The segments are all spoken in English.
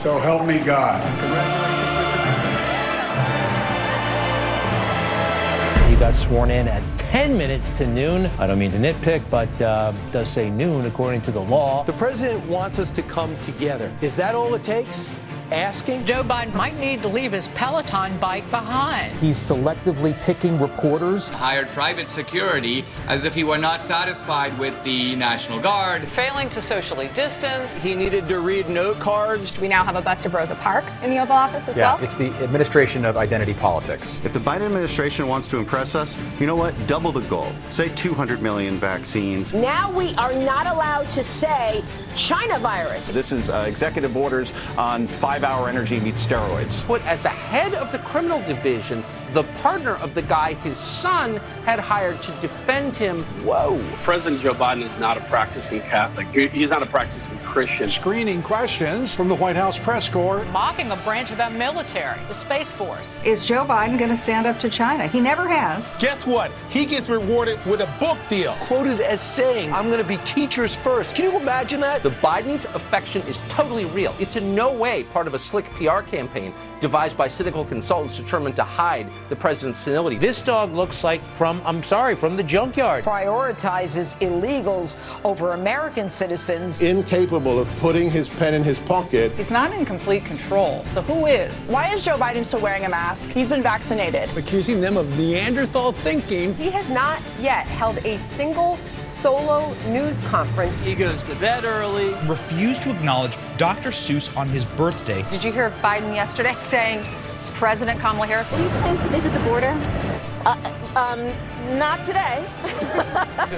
So help me God. He got sworn in at 10 minutes to noon. I don't mean to nitpick, but does say noon according to the law. The president wants us to come together. Is that all it takes? Asking? Joe Biden might need to leave his Peloton bike behind. He's selectively picking reporters. Hired private security as if he were not satisfied with the National Guard. Failing to socially distance. He needed to read note cards. We now have a bust of Rosa Parks in the Oval Office as well. Yeah, it's the administration of identity politics. If the Biden administration wants to impress us, you know what? Double the goal. Say 200 million vaccines. Now we are not allowed to say China virus. This is executive orders on 5-hour energy meets steroids. Put as the head of the criminal division, the partner of the guy his son had hired to defend him. Whoa. President Joe Biden is not a practicing Catholic. He's not a practicing Christian. Screening questions from the White House press corps. Mocking a branch of our military, the Space Force. Is Joe Biden going to stand up to China? He never has. Guess what? He gets rewarded with a book deal. Quoted as saying, I'm going to be teachers first. Can you imagine that? The Biden's affection is totally real. It's in no way part of a slick PR campaign devised by cynical consultants determined to hide the president's senility. This dog looks like from the junkyard. Prioritizes illegals over American citizens. Incapable of putting his pen in his pocket. He's not in complete control. So who is? Why is Joe Biden still wearing a mask? He's been vaccinated. Accusing them of Neanderthal thinking. He has not yet held a single solo news conference. He goes to bed early. Refused to acknowledge Dr. Seuss on his birthday. Did you hear Biden yesterday saying President Kamala Harris? Do you plan to visit the border? Not today.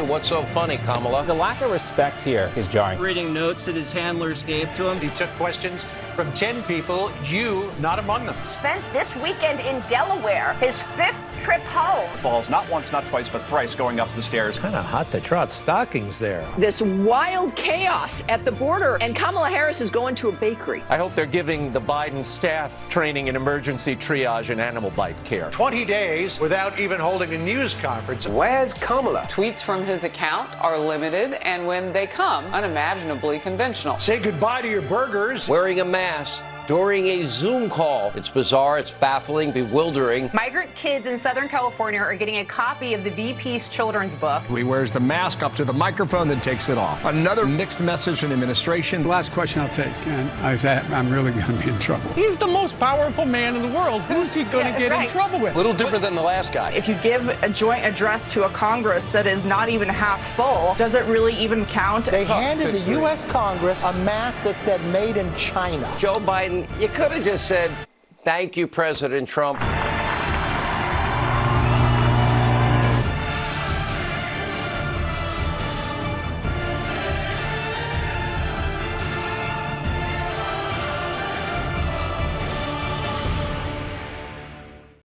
What's so funny, Kamala? The lack of respect here is jarring. Reading notes that his handlers gave to him. He took questions from 10 people, you not among them. Spent this weekend in Delaware, his 5th trip home. Falls not once, not twice, but thrice going up the stairs. Kind of hot to trot stockings there. This wild chaos at the border, and Kamala Harris is going to a bakery. I hope they're giving the Biden staff training in emergency triage and animal bite care. 20 days without even holding a news conference. Where's Kamala? Tweets from his account are limited, and when they come, unimaginably conventional. Say goodbye to your burgers. Wearing a mask during a Zoom call. It's bizarre, it's baffling, bewildering. Migrant kids in Southern California are getting a copy of the VP's children's book. He wears the mask up to the microphone, then takes it off. Another mixed message from the administration. The last question I'll take, and I'm really going to be in trouble. He's the most powerful man in the world. Who's he going to get in trouble with? A little different than the last guy. If you give a joint address to a Congress that is not even half full, does it really even count? They handed the U.S. Congress a mask that said made in China. Joe Biden, you could have just said, thank you, President Trump.